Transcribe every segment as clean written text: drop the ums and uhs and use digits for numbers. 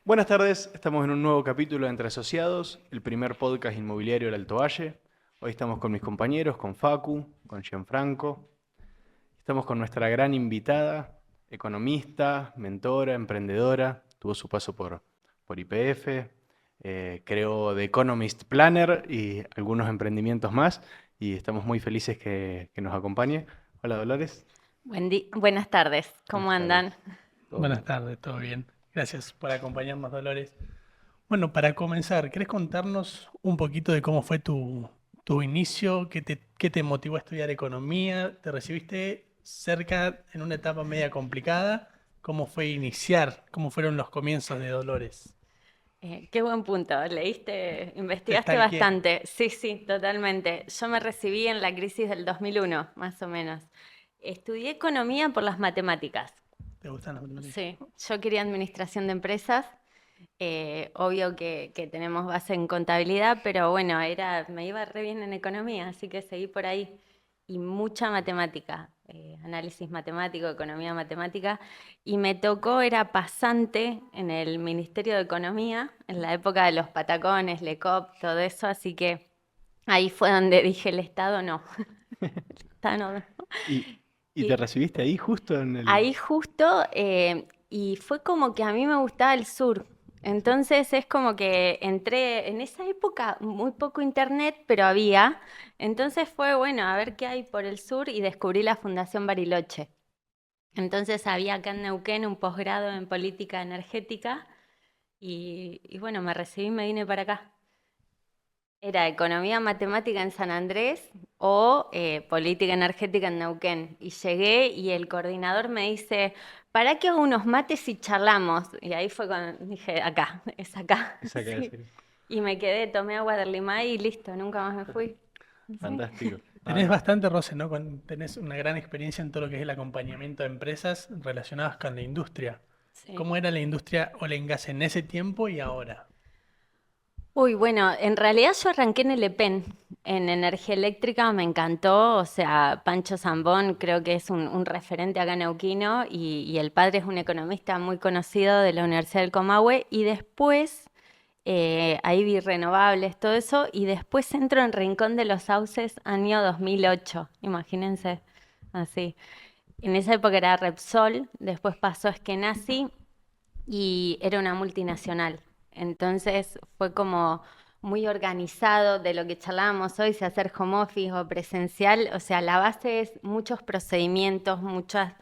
Buenas tardes, estamos en un nuevo capítulo de Entre Asociados, el primer podcast inmobiliario del Alto Valle. Hoy estamos con mis compañeros, con Facu, con Gianfranco. Estamos con nuestra gran invitada, economista, mentora, emprendedora. Tuvo su paso por YPF, creó The Economist Planner y algunos emprendimientos más. Y estamos muy felices que nos acompañe. Hola Dolores. Buenas tardes, ¿cómo Buenas tardes. andan? ¿Todo Buenas bien? tardes, ¿todo bien? Gracias por acompañarnos, Dolores. Bueno, para comenzar, ¿querés contarnos un poquito de cómo fue tu inicio? ¿Qué te motivó a estudiar economía? ¿Te recibiste cerca en una etapa media complicada? ¿Cómo fue iniciar? ¿Cómo fueron los comienzos de Dolores? Qué buen punto, Te investigaste stalkeé. bastante. Sí, sí, totalmente. Yo me recibí en la crisis del 2001, más o menos. Estudié economía por las matemáticas. ¿Te gustan las matemáticas? Sí, yo quería administración de empresas. Obvio que tenemos base en contabilidad, pero bueno, me iba re bien en economía, así que seguí por ahí. Y mucha matemática, análisis matemático, economía matemática. Y me tocó, era pasante en el Ministerio de Economía, en la época de los patacones, LECOP, todo eso, así que ahí fue donde dije, el Estado no. El Estado no. ¿Y, y te Y recibiste ahí justo en el... ahí justo, y fue como que a mí me gustaba el sur. Sí. Entonces es como que entré en esa época, muy poco internet, pero había. Entonces fue bueno, a ver qué hay por el sur y descubrí la Fundación Bariloche. Entonces había acá en Neuquén un posgrado en política energética y bueno, me recibí y me vine para acá. Era economía matemática en San Andrés o política energética en Neuquén. Y llegué y el coordinador me dice, ¿para qué hago unos mates y charlamos? Y ahí fue cuando dije, acá, es acá. Esa que Sí. decir. Y me quedé, tomé agua del Limay y listo, nunca más me fui. Sí. Fantástico. Tenés bastante roce, ¿no? Tenés una gran experiencia en todo lo que es el acompañamiento de empresas relacionadas con la industria. Sí. ¿Cómo era la industria oil and gas en ese tiempo y ahora? Uy, bueno, en realidad yo arranqué en el EPEN, en energía eléctrica, me encantó, o sea, Pancho Zambón creo que es un referente acá neuquino y el padre es un economista muy conocido de la Universidad del Comahue y después ahí vi renovables, todo eso, y después entro en Rincón de los Sauces, año 2008, imagínense, así. En esa época era Repsol, después pasó a Eskenazi y era una multinacional. Entonces fue como muy organizado de lo que charlábamos hoy, si hacer home office o presencial. O sea, la base es muchos procedimientos, muchas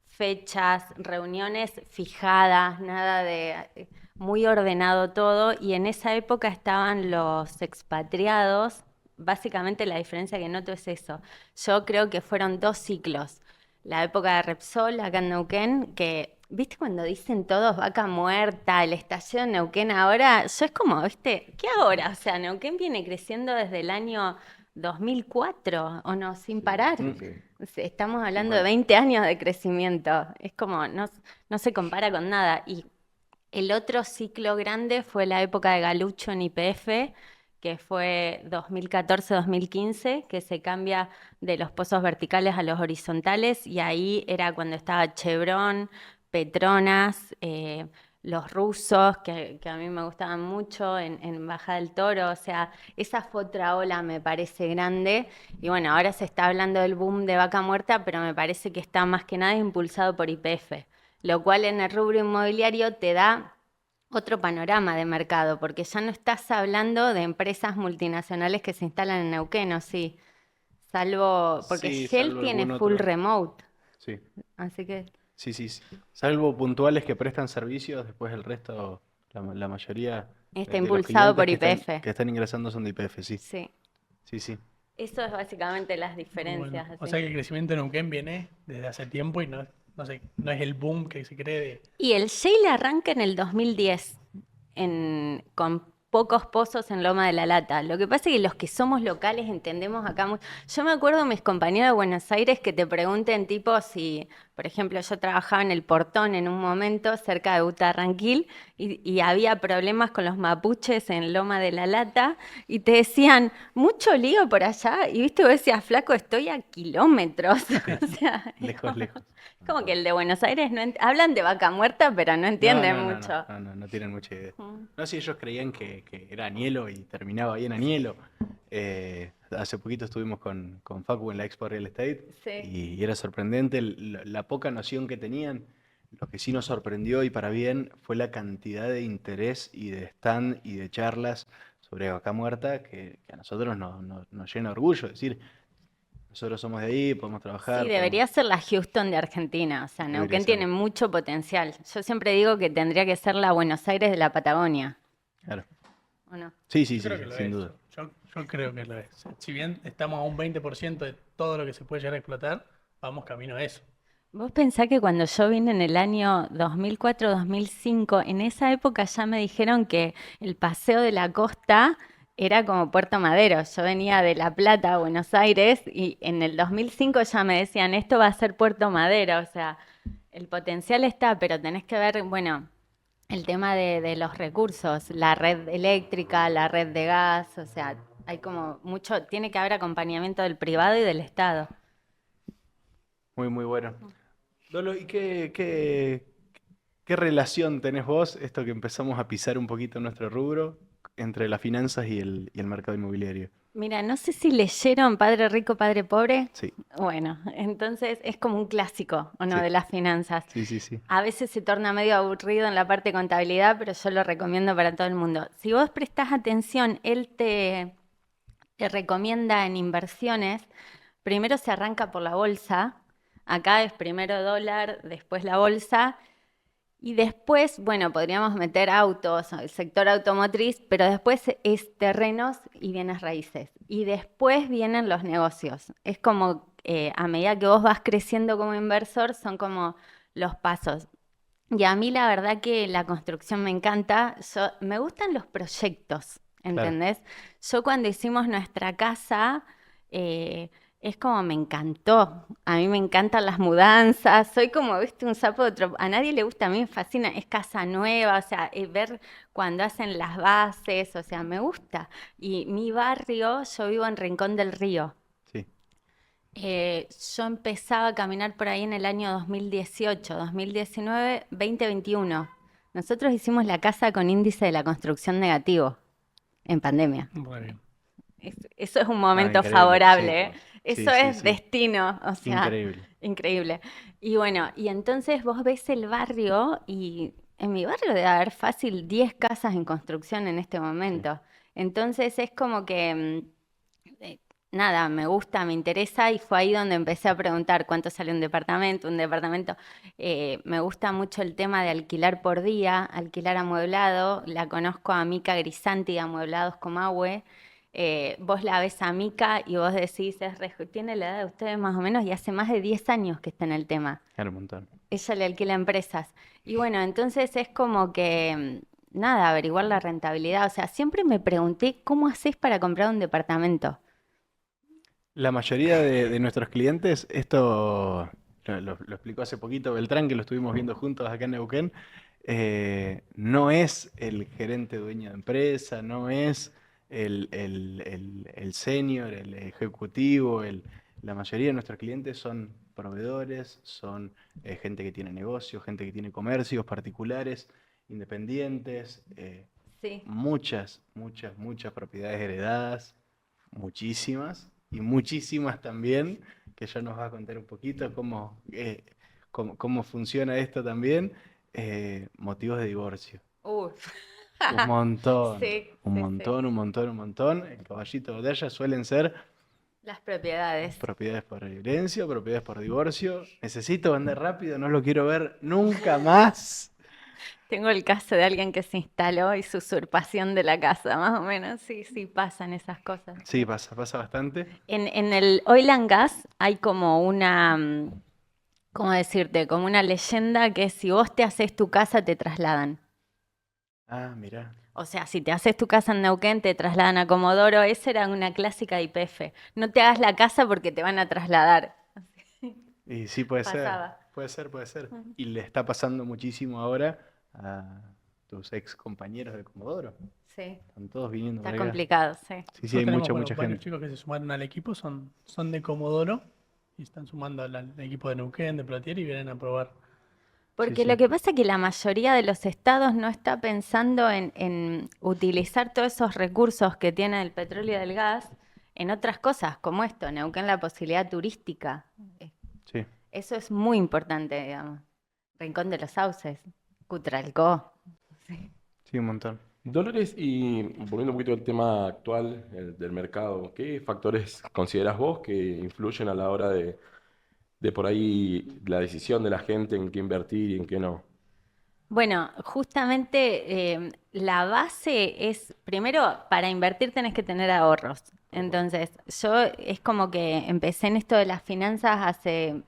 fechas, reuniones fijadas, nada de muy ordenado todo. Y en esa época estaban los expatriados. Básicamente la diferencia que noto es eso. Yo creo que fueron dos ciclos la época de Repsol acá en Neuquén, que, ¿viste cuando dicen todos vaca muerta, el estallido de Neuquén ahora? Yo es como, ¿viste? ¿Qué ahora? O sea, Neuquén viene creciendo desde el año 2004, ¿o no? Sin Sí, parar. sí, O sea, estamos tal hablando de cual. 20 años de crecimiento. Es como, no, no se compara con nada. Y el otro ciclo grande fue la época de Galucho en YPF, que fue 2014-2015, que se cambia de los pozos verticales a los horizontales, y ahí era cuando estaba Chevron, Petronas, los rusos, que a mí me gustaban mucho, en Baja del Toro, o sea, esa fue otra ola, me parece grande, y bueno, ahora se está hablando del boom de vaca muerta, pero me parece que está más que nada impulsado por YPF lo cual en el rubro inmobiliario te da otro panorama de mercado, porque ya no estás hablando de empresas multinacionales que se instalan en Neuquén, ¿o sí? Salvo, porque Sí, Shell salvo tiene algún full otro. remote, Sí, así que sí, sí, sí. Salvo puntuales que prestan servicios, después el resto, la mayoría está de los impulsado clientes por YPF. que están ingresando son de YPF, sí. Sí, Sí, sí. eso es básicamente las Muy bueno. diferencias, O así. sea que el crecimiento en Neuquén viene desde hace tiempo y no sé, no es el boom que se cree de... Y el Shell arranca en el 2010, con pocos pozos en Loma de la Lata. Lo que pasa es que los que somos locales entendemos acá mucho. Yo me acuerdo de mis compañeros de Buenos Aires que te pregunten tipo si, por ejemplo, yo trabajaba en el Portón en un momento cerca de Utarranquil y había problemas con los mapuches en Loma de la Lata y te decían, mucho lío por allá. Y viste, vos decías, flaco, estoy a kilómetros. O sea, es Lejos, como, lejos. como que el de Buenos Aires hablan de vaca muerta, pero no No, entienden no, no, mucho. no tienen mucha idea. Mm. No sé si ellos creían que era Anielo y terminaba ahí en Anielo. Hace poquito estuvimos con Facu en la Expo Real Estate Sí. y era sorprendente la poca noción que tenían. Lo que sí nos sorprendió y para bien fue la cantidad de interés y de stand y de charlas sobre vaca muerta que a nosotros nos llena de orgullo. Es decir, nosotros somos de ahí, podemos Sí, trabajar, podemos... debería ser la Houston de Argentina. O sea, Debería Neuquén ser, tiene mucho potencial. Yo siempre digo que tendría que ser la Buenos Aires de la Patagonia, claro. ¿o no? Sí, sí, Yo sí, creo que lo sin es. duda. Yo creo que lo es. Si bien estamos a un 20% de todo lo que se puede llegar a explotar, vamos camino a eso. Vos pensás que cuando yo vine en el año 2004-2005, en esa época ya me dijeron que el paseo de la costa era como Puerto Madero. Yo venía de La Plata a Buenos Aires y en el 2005 ya me decían, esto va a ser Puerto Madero. O sea, el potencial está, pero tenés que ver, bueno, el tema de los recursos, la red eléctrica, la red de gas, o sea, hay como mucho, tiene que haber acompañamiento del privado y del Estado. Muy, muy bueno. Dolo, ¿y qué relación tenés vos, esto que empezamos a pisar un poquito nuestro rubro, entre las finanzas y el mercado inmobiliario? Mira, no sé si leyeron Padre Rico, Padre Pobre. Sí, Bueno, entonces es como un clásico, ¿o no?, sí, de las finanzas. sí, sí, sí. A veces se torna medio aburrido en la parte de contabilidad, pero yo lo recomiendo para todo el mundo. Si vos prestás atención, él te recomienda en inversiones, primero se arranca por la bolsa, acá es primero dólar, después la bolsa, y después, bueno, podríamos meter autos, el sector automotriz, pero después es terrenos y bienes raíces. Y después vienen los negocios. Es como a medida que vos vas creciendo como inversor, son como los pasos. Y a mí la verdad que la construcción me encanta. Me gustan los proyectos, Claro. ¿entendés? Yo cuando hicimos nuestra casa, eh, es como me encantó. A mí me encantan las mudanzas. Soy como, viste, un sapo de otro. A nadie le gusta, a mí me fascina. Es casa nueva, o sea, ver cuando hacen las bases, o sea, me gusta. Y mi barrio, yo vivo en Rincón del Río. Sí. Yo empezaba a caminar por ahí en el año 2018, 2019, 2021. Nosotros hicimos la casa con índice de la construcción negativo en pandemia. Muy bien. Eso es un Ah, momento increíble, sí. favorable, ¿eh? Eso Sí, sí, es sí. destino, o sea, Increíble. increíble. Y bueno, y entonces vos ves el barrio y en mi barrio debe haber fácil 10 casas en construcción en este Sí. momento. Entonces es como que nada, me gusta, me interesa y fue ahí donde empecé a preguntar cuánto sale un departamento, un departamento. Me gusta mucho el tema de alquilar por día, alquilar amueblado. La conozco a Mica Grisanti de Amueblados Comahue. Vos la ves a Mica y vos decís, tiene la edad de ustedes más o menos y hace más de 10 años que está en el tema. Era un montón. Ella le alquila empresas. Y bueno, entonces es como que, nada, averiguar la rentabilidad. O sea, siempre me pregunté, ¿cómo haces para comprar un departamento? La mayoría de nuestros clientes, esto lo explicó hace poquito Beltrán, que lo estuvimos viendo juntos acá en Neuquén, no es el gerente dueño de empresa, no es el senior, el ejecutivo, la mayoría de nuestros clientes son proveedores, son gente que tiene negocios, gente que tiene comercios particulares, independientes, Sí. muchas propiedades heredadas, muchísimas, y muchísimas también, que ya nos va a contar un poquito cómo funciona esto también, motivos de divorcio. Uf. Un montón, Sí, un sí, sí. montón, un montón, un montón. El caballito de batalla suelen ser Las propiedades. propiedades por herencia, propiedades por divorcio. Necesito vender rápido, no lo quiero ver nunca más. Tengo el caso de alguien que se instaló y su usurpación de la casa, más o menos. Sí, sí, pasan esas cosas. Sí, pasa bastante. En el oil and gas hay como una, ¿cómo decirte? Como una leyenda que si vos te haces tu casa te trasladan. Ah, mirá. O sea, si te haces tu casa en Neuquén, te trasladan a Comodoro. Esa era una clásica de YPF. No te hagas la casa porque te van a trasladar. Y sí, puede ser, Pasaba. puede ser, puede ser. Y le está pasando muchísimo ahora a tus ex compañeros de Comodoro. Sí, Están todos viniendo está para acá. complicado, sí. Sí, sí, Nosotros hay tenemos, mucha, bueno, mucha varios gente. chicos que se sumaron al equipo, son de Comodoro y están sumando al equipo de Neuquén, de Plotier y vienen a probar. Sí, Porque lo sí. que pasa es que la mayoría de los estados no está pensando en utilizar todos esos recursos que tiene el petróleo y el gas en otras cosas, como esto, Neuquén, la posibilidad turística. Sí. Eso es muy importante, digamos. Rincón de los Sauces, Cutralcó. Sí. Sí, un montón. Dolores, y volviendo un poquito al tema actual del mercado, ¿qué factores consideras vos que influyen a la hora de por ahí la decisión de la gente en qué invertir y en qué no? Bueno, justamente la base es, primero, para invertir tenés que tener ahorros. Tal cual. Entonces, yo es como que empecé en esto de las finanzas hace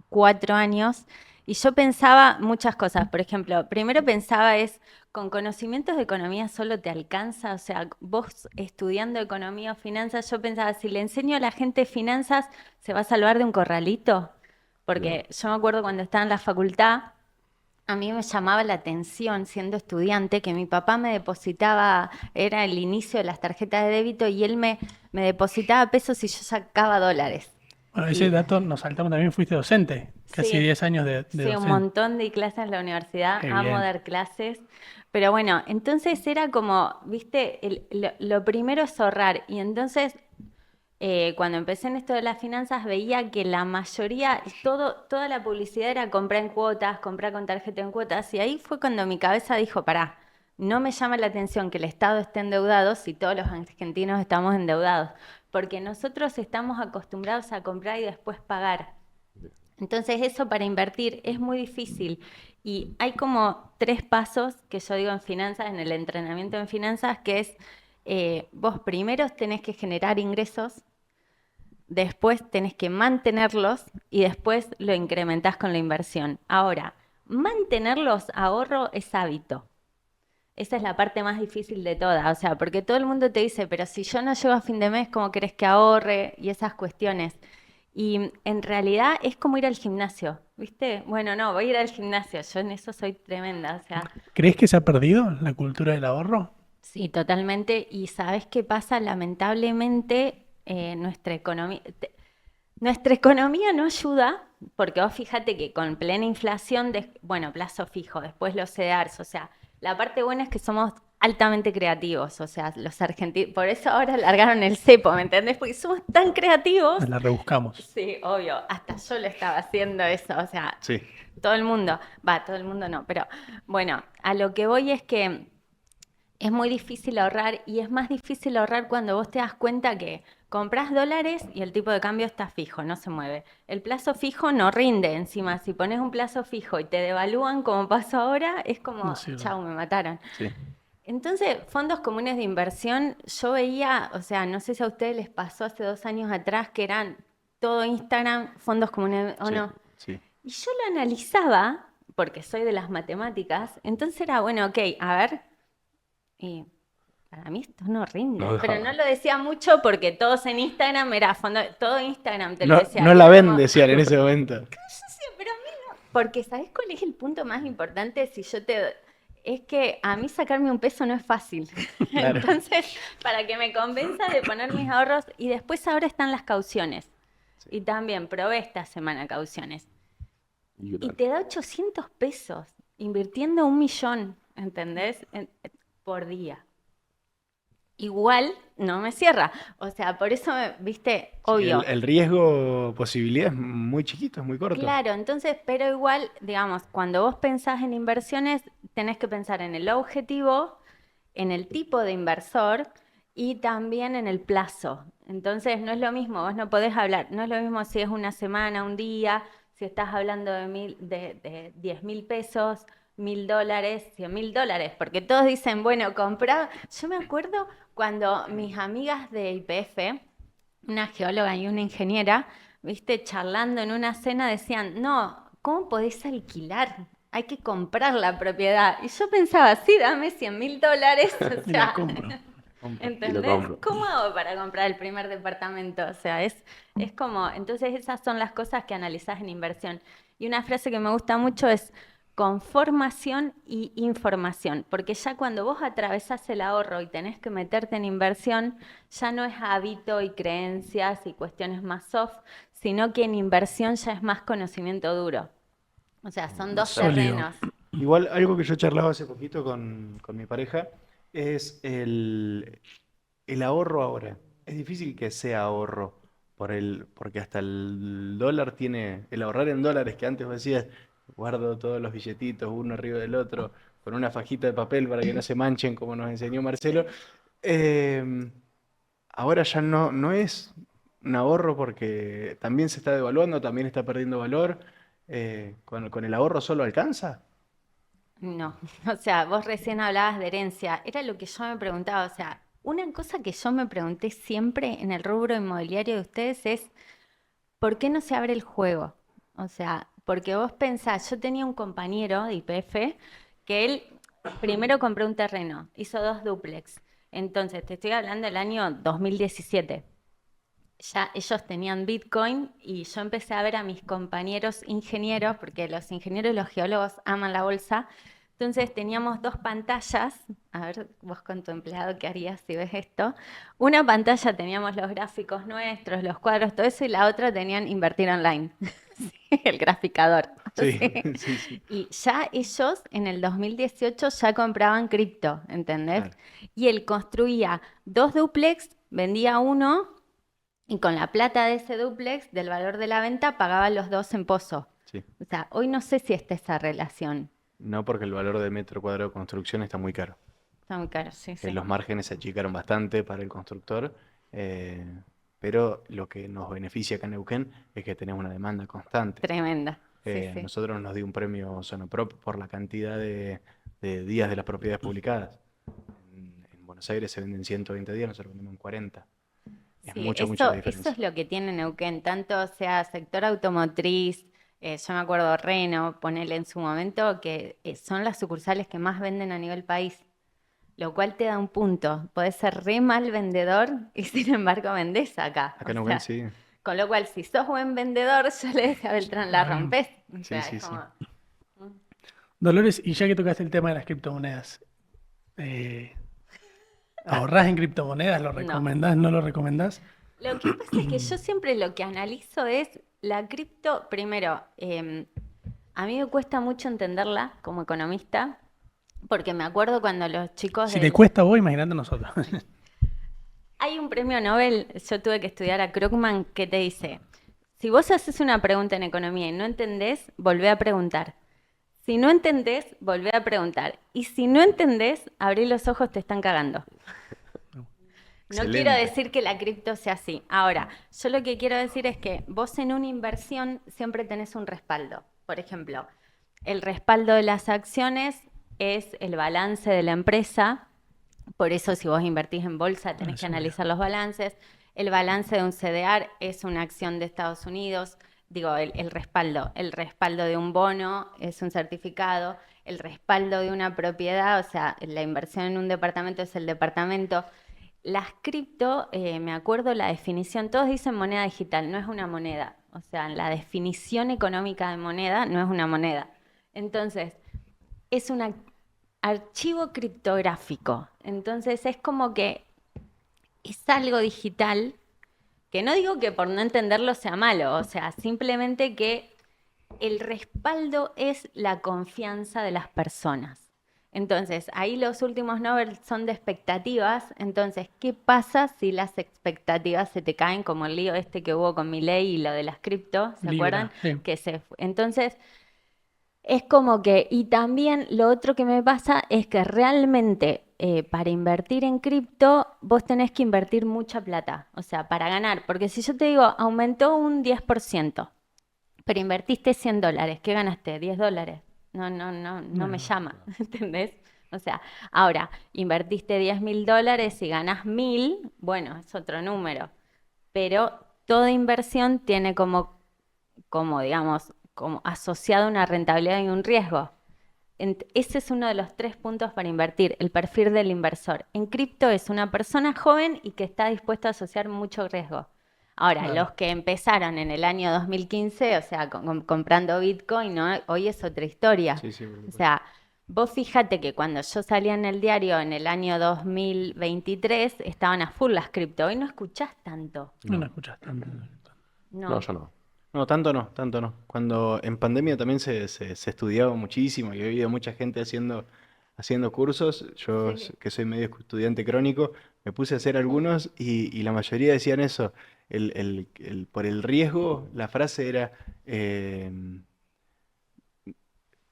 4 años y yo pensaba muchas cosas. Por ejemplo, primero pensaba es, con conocimientos de economía solo te alcanza, o sea, vos estudiando economía o finanzas, yo pensaba, si le enseño a la gente finanzas, ¿se va a salvar de un corralito? Bien. Porque yo me acuerdo cuando estaba en la facultad. A mí me llamaba la atención, siendo estudiante, que mi papá me depositaba, era el inicio de las tarjetas de débito, y él me depositaba pesos y yo sacaba dólares. Bueno, ese Y dato nos saltamos también, fuiste docente, casi sí, 10 años de sí, un docente. montón de clases en la universidad, Qué amo bien. dar clases, pero bueno, entonces era como, viste, lo primero es ahorrar, y entonces cuando empecé en esto de las finanzas veía que la mayoría, toda la publicidad era comprar en cuotas, comprar con tarjeta en cuotas, y ahí fue cuando mi cabeza dijo, pará, no me llama la atención que el Estado esté endeudado si todos los argentinos estamos endeudados, porque nosotros estamos acostumbrados a comprar y después pagar. Entonces eso para invertir es muy difícil y hay como 3 pasos que yo digo en finanzas, en el entrenamiento en finanzas, que es vos primero tenés que generar ingresos, después tenés que mantenerlos y después lo incrementás con la inversión. Ahora, mantener los ahorros es hábito. Esa es la parte más difícil de todas, o sea, porque todo el mundo te dice, pero si yo no llego a fin de mes, ¿cómo querés que ahorre? Y esas cuestiones. Y en realidad es como ir al gimnasio, ¿viste? Bueno, no, voy a ir al gimnasio, yo en eso soy tremenda, o sea, ¿Crees que se ha perdido la cultura del ahorro? sí, totalmente. Y ¿sabes qué pasa? Lamentablemente, nuestra economía no ayuda, porque vos fíjate que con plena inflación, bueno, plazo fijo, después los CEDARs, o sea, la parte buena es que somos altamente creativos, o sea, los argentinos, por eso ahora largaron el cepo, ¿me entendés? Porque somos tan creativos. Nos la rebuscamos. Sí, obvio, hasta yo lo estaba haciendo eso, o sea, Sí. todo el mundo no, pero bueno, a lo que voy es que es muy difícil ahorrar y es más difícil ahorrar cuando vos te das cuenta que compras dólares y el tipo de cambio está fijo, no se mueve. El plazo fijo no rinde encima. Si pones un plazo fijo y te devalúan como pasó ahora, es como, No sirve. chau, me mataron. Sí. Entonces, fondos comunes de inversión, yo veía, o sea, no sé si a ustedes les pasó hace 2 años atrás que eran todo Instagram, fondos comunes o Sí. no. Sí. Y yo lo analizaba, porque soy de las matemáticas, entonces era, bueno, ok, a ver, y para mí esto no rinde, No pero da. no lo decía mucho porque todos en Instagram era fondo, todo Instagram te lo No, decía. no Y la era ven, como, decían en ese momento. yo decía, pero a mí no. Porque ¿sabés cuál es el punto más importante? Si yo te... Es que a mí sacarme un peso no es fácil. Claro. Entonces, para que me convenza de poner mis ahorros, y después ahora están las cauciones. Y también probé esta semana cauciones. ¿Y qué Y tal? te da 800 pesos invirtiendo 1 millón, ¿entendés? Por día. Igual no me cierra. O sea, por eso, viste, Sí, obvio. el riesgo, posibilidad es muy chiquito, es muy corto. Claro, entonces, pero igual, digamos, cuando vos pensás en inversiones, tenés que pensar en el objetivo, en el tipo de inversor y también en el plazo. Entonces, no es lo mismo, vos no podés hablar, no es lo mismo si es una semana, un día, si estás hablando de 10.000 pesos, $1.000, $100.000, porque todos dicen, bueno, compra. Yo me acuerdo cuando mis amigas de YPF, una geóloga y una ingeniera, viste, charlando en una cena, decían, no, ¿cómo podés alquilar hay que comprar la propiedad. Y yo pensaba, sí, dame $100.000, o Y la sea, compro. ¿entendés? compro. ¿Cómo hago para comprar el primer departamento? O sea, es como, entonces esas son las cosas que analizás en inversión. Y una frase que me gusta mucho es conformación y información, porque ya cuando vos atravesás el ahorro y tenés que meterte en inversión, ya no es hábito y creencias y cuestiones más soft, sino que en inversión ya es más conocimiento duro. O sea, son dos Sólido. terrenos. Igual algo que yo charlaba hace poquito con mi pareja es el ahorro ahora. Es difícil que sea ahorro porque hasta el dólar tiene, el ahorrar en dólares que antes vos decías, guardo todos los billetitos uno arriba del otro con una fajita de papel para que no se manchen como nos enseñó Marcelo. eh, Ahora ya no es un ahorro porque también se está devaluando, también está perdiendo valor. Con el ahorro solo alcanza. No, o sea, vos recién hablabas de herencia, era lo que yo me preguntaba, o sea, una cosa que yo me pregunté siempre en el rubro inmobiliario de ustedes es, ¿por qué no se abre el juego? O sea, porque vos pensás, yo tenía un compañero de YPF que él primero compró un terreno, hizo 2 dúplex, entonces te estoy hablando del año 2017. Ya ellos tenían Bitcoin y yo empecé a ver a mis compañeros ingenieros, porque los ingenieros y los geólogos aman la bolsa. Entonces teníamos 2 pantallas. A ver, vos con tu empleado, ¿qué harías si ves esto? Una pantalla teníamos los gráficos nuestros, los cuadros, todo eso, y la otra tenían invertir online, sí, el graficador. Sí, Sí. sí, sí. Y ya ellos en el 2018 ya compraban cripto, ¿entendés? Claro. Y él construía 2 dúplex, vendía uno y con la plata de ese dúplex, del valor de la venta, pagaba los 2 en pozo. Sí. O sea, hoy no sé si está esa relación. No porque el valor de metro cuadrado de construcción está muy caro. Está muy caro, sí, sí. Los márgenes se achicaron bastante para el constructor, eh, pero lo que nos beneficia acá en Neuquén es que tenemos una demanda constante. Tremenda. Sí, sí. Nosotros nos dio un premio Sonoprop por la cantidad de días de las propiedades publicadas. En Buenos Aires se venden 120 días, nosotros vendemos en 40. Es Sí, mucha la eso diferencia. es lo que tiene Neuquén, tanto sea sector automotriz, yo me acuerdo Reno, ponele en su momento, que son las sucursales que más venden a nivel país, lo cual te da un punto. Podés ser re mal vendedor y sin embargo vendés acá. Acá O en Neuquén sea, sí. con lo cual, si sos buen vendedor, yo le decía a Beltrán, la rompés. O Sí, sea, sí, es sí. como... Dolores, y ya que tocaste el tema de las criptomonedas, ¿ahorrás en criptomonedas? ¿Lo No. recomendás? ¿No lo recomendás? Lo que pasa es que yo siempre lo que analizo es la cripto, primero, a mí me cuesta mucho entenderla como economista, porque me acuerdo cuando los chicos Si te cuesta a vos, imagínate nosotros. Hay un premio Nobel, yo tuve que estudiar a Krugman, que te dice, si vos haces una pregunta en economía y no entendés, volvé a preguntar. Si no entendés, volvé a preguntar. Y si no entendés, abrí los ojos, te están cagando. No quiero Excelente. decir que la cripto sea así. Ahora, yo lo que quiero decir es que vos en una inversión siempre tenés un respaldo. Por ejemplo, el respaldo de las acciones es el balance de la empresa. Por eso si vos invertís en bolsa tenés que Eso, analizar los balances. El balance de un CDR es una acción de Estados Unidos. Digo, el respaldo. El respaldo de un bono es un certificado. El respaldo de una propiedad, o sea, la inversión en un departamento es el departamento. Las cripto, me acuerdo la definición, todos dicen moneda digital, no es una moneda. O sea, la definición económica de moneda no es una moneda. Entonces, es un archivo criptográfico. Entonces, es como que es algo digital, que no digo que por no entenderlo sea malo, o sea, simplemente que el respaldo es la confianza de las personas. Entonces, ahí los últimos Nobel son de expectativas. Entonces, ¿qué pasa si las expectativas se te caen, como el lío este que hubo con Milei y lo de las cripto? ¿Se Libra, acuerdan? sí. Entonces, es como que, y también lo otro que me pasa es que realmente para invertir en cripto vos tenés que invertir mucha plata, o sea, para ganar, porque si yo te digo, aumentó un 10%, pero invertiste $100, ¿qué ganaste? $10. No me llama, ¿entendés? O sea, ahora, invertiste $10.000 y ganás 1.000, bueno, es otro número, pero toda inversión tiene como digamos, como asociado una rentabilidad y un riesgo. ese es uno de los 3 puntos para invertir, el perfil del inversor. En cripto es una persona joven y que está dispuesta a asociar mucho riesgo. Ahora, Claro. los que empezaron en el año 2015, o sea, comprando Bitcoin, ¿no? Hoy es otra historia. Sí, sí, por O supuesto. sea, vos fíjate que cuando yo salía en el diario en el año 2023, estaban a full las cripto. Hoy no escuchás tanto. No escuchas tanto. No, No. yo no. No, tanto no, tanto no. Cuando en pandemia también se estudiaba muchísimo y he oído mucha gente haciendo cursos. Yo, Sí. que soy medio estudiante crónico, me puse a hacer algunos y la mayoría decían eso. Por el riesgo, la frase era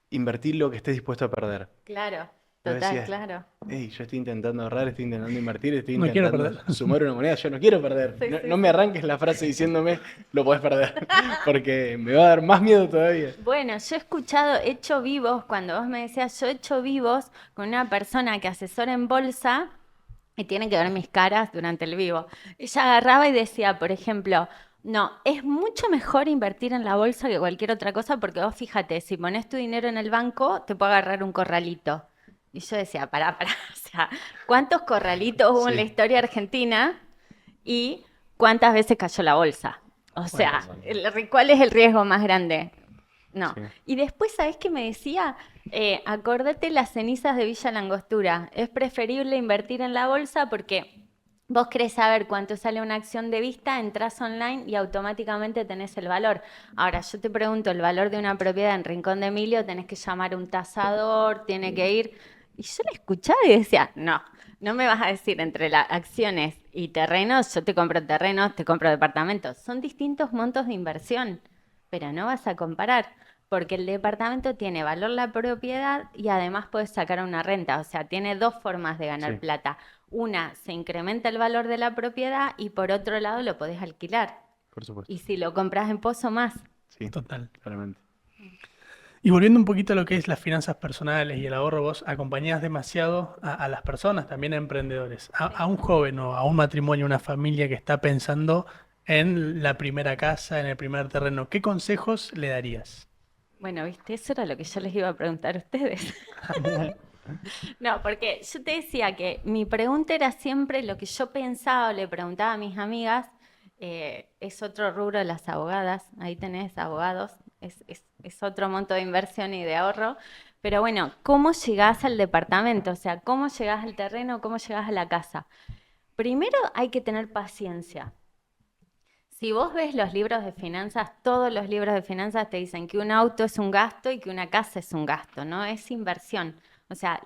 invertir lo que estés dispuesto a perder. Claro, Yo total, decía, claro. hey, yo estoy intentando ahorrar, estoy intentando invertir, estoy No quiero intentando perder. sumar una moneda, yo no quiero perder. Sí, No, sí, no me sí. arranques la frase diciéndome lo podés perder, porque me va a dar más miedo todavía. Bueno, yo he escuchado, he hecho vivos, cuando vos me decías, yo he hecho vivos con una persona que asesora en bolsa y tiene que ver mis caras durante el vivo. Ella agarraba y decía, por ejemplo, no, es mucho mejor invertir en la bolsa que cualquier otra cosa porque vos fíjate, si pones tu dinero en el banco, te puede agarrar un corralito. Y yo decía, pará, o sea, ¿cuántos corralitos hubo en la Sí. historia argentina y cuántas veces cayó la bolsa? O sea, ¿cuál es el riesgo más grande? No. Sí. Y después, ¿sabés qué me decía? Acordate las cenizas de Villa Langostura. Es preferible invertir en la bolsa porque vos querés saber cuánto sale una acción de vista, entras online y automáticamente tenés el valor. Ahora, yo te pregunto, el valor de una propiedad en Rincón de Emilio, tenés que llamar a un tasador, tiene que ir. Y yo la escuchaba y decía, no me vas a decir entre las acciones y terrenos, yo te compro terrenos, te compro departamentos. Son distintos montos de inversión, pero no vas a comparar, porque el departamento tiene valor la propiedad y además puedes sacar una renta. O sea, tiene 2 formas de ganar Sí. plata. Una, se incrementa el valor de la propiedad y por otro lado lo podés alquilar. Por supuesto. Y si lo compras en Pozo, más. Sí, Total. claramente. Y volviendo un poquito a lo que es las finanzas personales y el ahorro, vos acompañás demasiado a las personas, también a emprendedores, a un joven o a un matrimonio, una familia que está pensando en la primera casa, en el primer terreno. ¿Qué consejos le darías? Bueno, viste, eso era lo que yo les iba a preguntar a ustedes. No, porque yo te decía que mi pregunta era siempre lo que yo pensaba o le preguntaba a mis amigas. Es otro rubro de las abogadas, ahí tenés abogados, es otro monto de inversión y de ahorro. Pero bueno, ¿cómo llegás al departamento? O sea, ¿cómo llegás al terreno? ¿Cómo llegás a la casa? Primero hay que tener paciencia. Si vos ves los libros de finanzas, todos los libros de finanzas te dicen que un auto es un gasto y que una casa es un gasto, ¿no? Es inversión. O sea,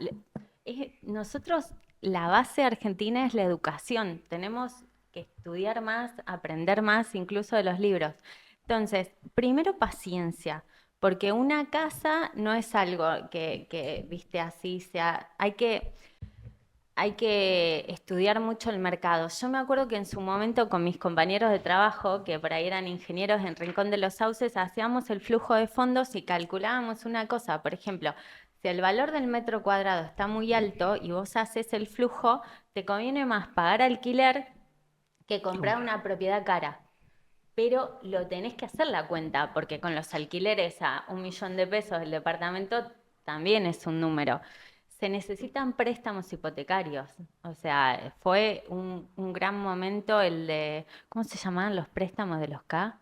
nosotros, la base argentina es la educación. Tenemos que estudiar más, aprender más, incluso de los libros. Entonces, primero paciencia, porque una casa no es algo que viste, así sea. Hay que estudiar mucho el mercado. Yo me acuerdo que en su momento con mis compañeros de trabajo, que por ahí eran ingenieros en Rincón de los Sauces, hacíamos el flujo de fondos y calculábamos una cosa. Por ejemplo, si el valor del metro cuadrado está muy alto y vos haces el flujo, te conviene más pagar alquiler que comprar una propiedad cara. Pero lo tenés que hacer la cuenta, porque con los alquileres a 1.000.000 de pesos el departamento también es un número. Se necesitan préstamos hipotecarios. O sea, fue un gran momento el de, ¿cómo se llamaban los préstamos de los K?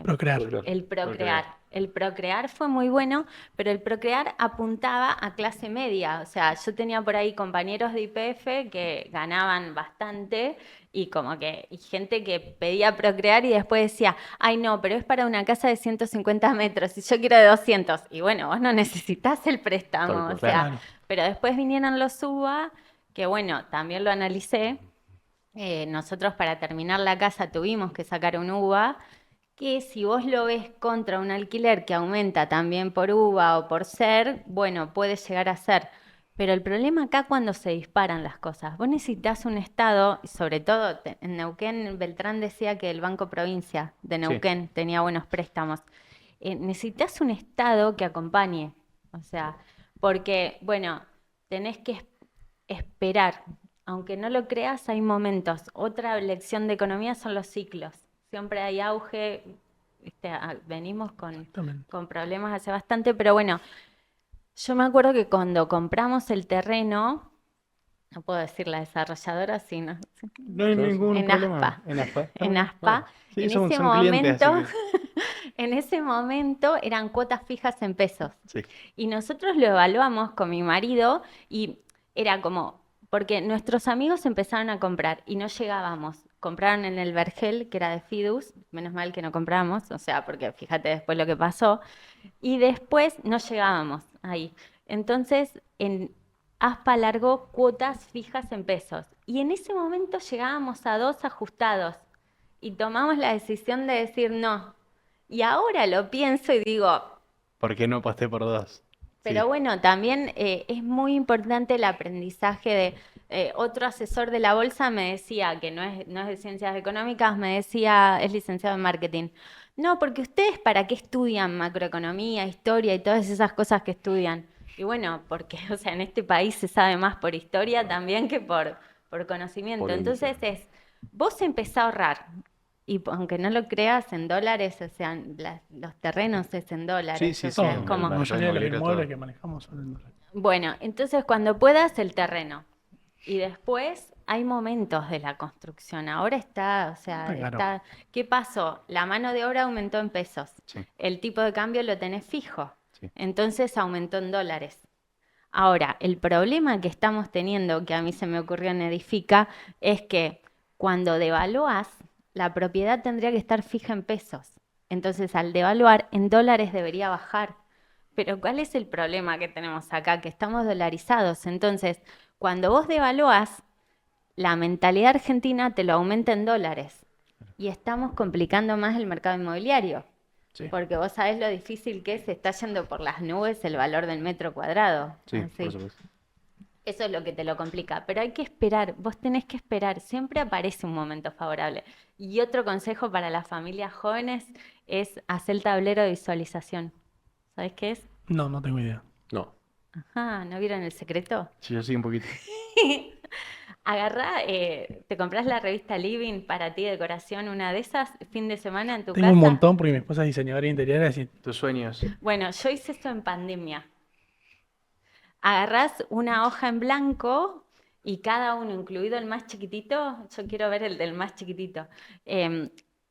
Procrear. El Procrear. El Procrear fue muy bueno, pero el Procrear apuntaba a clase media. O sea, yo tenía por ahí compañeros de YPF que ganaban bastante y gente que pedía Procrear y después decía, ay no, pero es para una casa de 150 metros y yo quiero de 200. Y bueno, vos no necesitas el préstamo. Tal cual. O sea, Claro. pero después vinieron los UBA, que bueno, también lo analicé. Nosotros para terminar la casa tuvimos que sacar un UBA que si vos lo ves contra un alquiler que aumenta también por UVA o por SER, bueno, puede llegar a ser. Pero el problema acá cuando se disparan las cosas, vos necesitas un Estado, y sobre todo en Neuquén, Beltrán decía que el Banco Provincia de Sí. Neuquén tenía buenos préstamos. Necesitas un Estado que acompañe, o sea, porque, bueno, tenés que esperar. Aunque no lo creas, hay momentos. Otra lección de economía son los ciclos. Siempre hay auge, venimos Exactamente. con problemas hace bastante, pero bueno, Yo me acuerdo que cuando compramos el terreno, no puedo decir la desarrolladora, sí, no, sí, No hay Sí, sí. ningún en problema. ASPA. En ASPA. Está En bien. ASPA, Sí, en son, ese son clientes, así momento, que en ese momento eran cuotas fijas en pesos. sí. Y nosotros lo evaluamos con mi marido y era como, porque nuestros amigos empezaron a comprar y no llegábamos. Compraron en el Vergel, que era de Fidus, menos mal que no compramos, o sea, porque fíjate después lo que pasó. Y después no llegábamos ahí. Entonces, en ASPA largó cuotas fijas en pesos. Y en ese momento llegábamos a 2 ajustados. Y tomamos la decisión de decir no. Y ahora lo pienso y digo, ¿Por qué no aposté por 2? pero Sí. bueno, también es muy importante el aprendizaje de otro asesor de la bolsa me decía, que no es de ciencias económicas, me decía, es licenciado en marketing. No, porque ustedes para qué estudian macroeconomía, historia y todas esas cosas que estudian. Y bueno, porque o sea, en este país se sabe más por historia también que por conocimiento. Por índice. Entonces vos empezás a ahorrar. Y aunque no lo creas en dólares, o sea, los terrenos es en Sí, dólares, sí, o sí. sea, es El La como... mercado mayoría de los inmobiliario inmuebles todo. que manejamos son en dólares. Bueno, entonces cuando puedas el terreno. Y después hay momentos de la construcción. Ahora está, o sea, Está caro. está. ¿Qué pasó? La mano de obra aumentó en pesos. Sí, El tipo de cambio lo tenés fijo. sí. Entonces aumentó en dólares. Ahora, el problema que estamos teniendo, que a mí se me ocurrió en Edifica, es que cuando devalúas, la propiedad tendría que estar fija en pesos. Entonces, al devaluar, en dólares debería bajar. Pero ¿cuál es el problema que tenemos acá? Que estamos dolarizados. Entonces, cuando vos devaluás, la mentalidad argentina te lo aumenta en dólares. Y estamos complicando más el mercado inmobiliario. Sí, Porque vos sabés lo difícil que es, se está yendo por las nubes el valor del metro cuadrado. sí, Así. por supuesto. Eso es lo que te lo complica. Pero hay que esperar, vos tenés que esperar. Siempre aparece un momento favorable. Y otro consejo para las familias jóvenes es hacer el tablero de visualización. ¿Sabés qué es? No, no tengo idea. No. Ajá, ¿no vieron el secreto? Sí, yo sí, un poquito. Agarrá, te compras la revista Living para ti, decoración, una de esas, fin de semana en tu Tengo un casa. montón porque mi esposa es diseñadora de interiores y Tus sueños. Bueno, yo hice esto en pandemia. Agarrás una hoja en blanco y cada uno, incluido el más chiquitito, yo quiero ver el del más chiquitito,